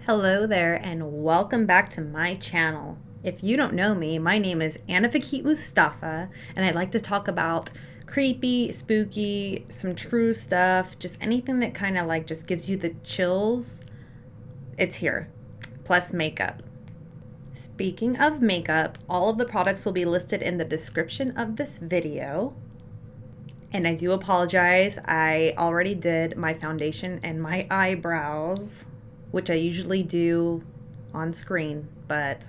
Hello there and welcome back to my channel. If you don't know me, my name is Fekete-Mustafa and I'd like to talk about creepy, spooky, some true stuff, just anything that kind of like just gives you the chills. It's here, plus makeup. Speaking of makeup, all of the products will be listed in the description of this video. And I do apologize, I already did my foundation and my eyebrows, which I usually do on screen, but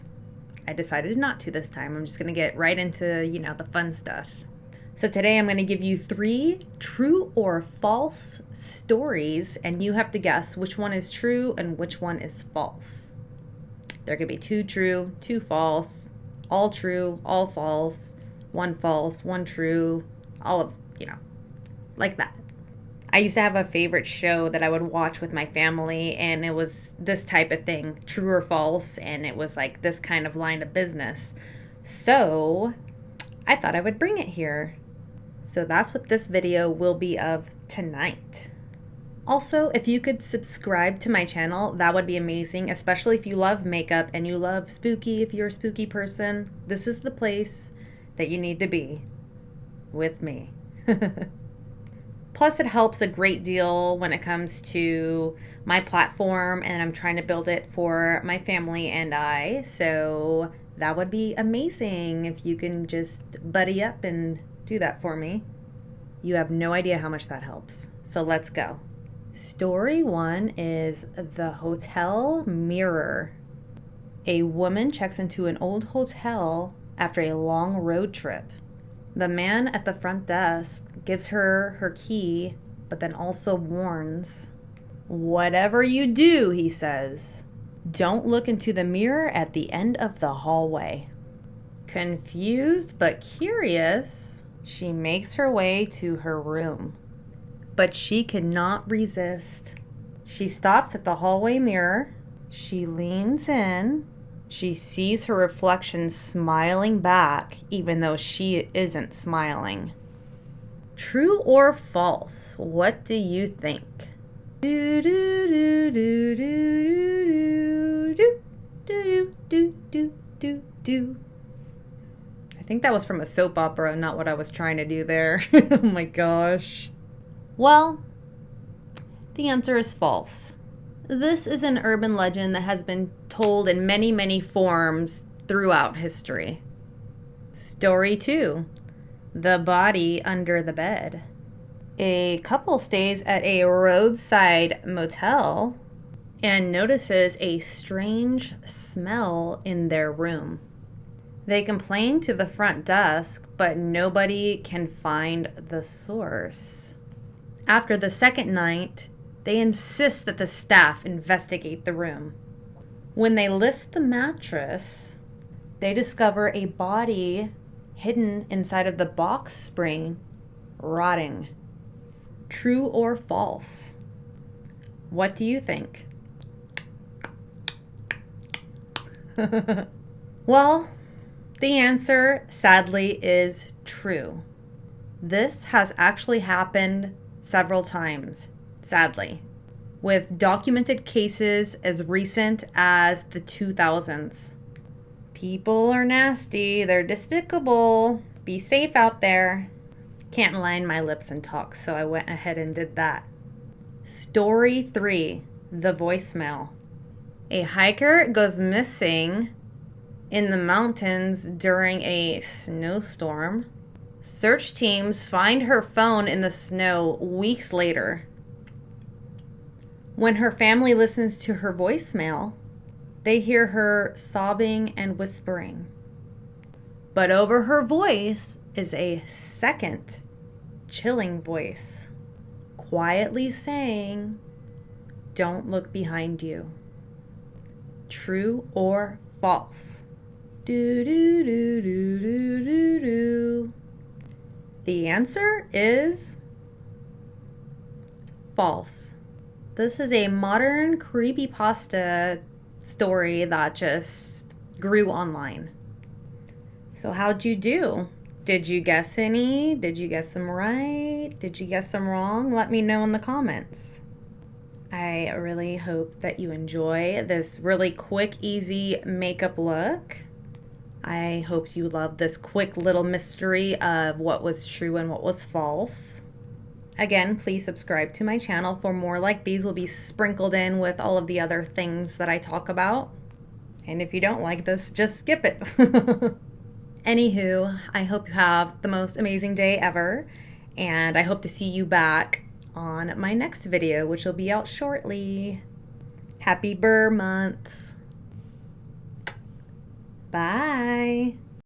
I decided not to this time. I'm just gonna get right into, the fun stuff. So today I'm gonna give you 3 true or false stories, and you have to guess which one is true and which one is false. There could be 2 true, 2 false, all true, all false, 1 false, 1 true, all of, like that. I used to have a favorite show that I would watch with my family, and it was this type of thing, true or false, and it was like this kind of line of business. So I thought I would bring it here. So that's what this video will be of tonight. Also, if you could subscribe to my channel, that would be amazing, especially if you love makeup and you love spooky. If you're a spooky person, this is the place that you need to be with me. Plus, it helps a great deal when it comes to my platform, and I'm trying to build it for my family and I. So that would be amazing if you can just buddy up and do that for me. You have no idea how much that helps. So let's go. Story 1 is the hotel mirror. A woman checks into an old hotel after a long road trip. The man at the front desk gives her her key, but then also warns, "Whatever you do," he says, "don't look into the mirror at the end of the hallway." Confused but curious, she makes her way to her room. But she cannot resist. She stops at the hallway mirror. She leans in. She sees her reflection smiling back, even though she isn't smiling. True or false? What do you think? Do do do do do do do do do do do. I think that was from a soap opera, not what I was trying to do there. Oh my gosh. Well, the answer is false. This is an urban legend that has been told in many, many forms throughout history. Story 2, the body under the bed. A couple stays at a roadside motel and notices a strange smell in their room. They complain to the front desk, but nobody can find the source. After the second night, they insist that the staff investigate the room. When they lift the mattress, they discover a body hidden inside of the box spring, rotting. True or false? What do you think? Well, the answer, sadly, is true. This has actually happened several times. Sadly, with documented cases as recent as the 2000s. People are nasty, they're despicable. Be safe out there. Can't line my lips and talk, so I went ahead and did that. Story 3, the voicemail. A hiker goes missing in the mountains during a snowstorm. Search teams find her phone in the snow weeks later. When her family listens to her voicemail, they hear her sobbing and whispering. But over her voice is a second chilling voice, quietly saying, "Don't look behind you." True or false? Do do do do do do do. The answer is false. This is a modern creepypasta story that just grew online. So how'd you do? Did you guess any? Did you guess them right? Did you guess them wrong? Let me know in the comments. I really hope that you enjoy this really quick, easy makeup look. I hope you love this quick little mystery of what was true and what was false. Again, please subscribe to my channel for more like these. Will be sprinkled in with all of the other things that I talk about. And if you don't like this, just skip it. Anywho, I hope you have the most amazing day ever, and I hope to see you back on my next video, which will be out shortly. Happy Burr months. Bye.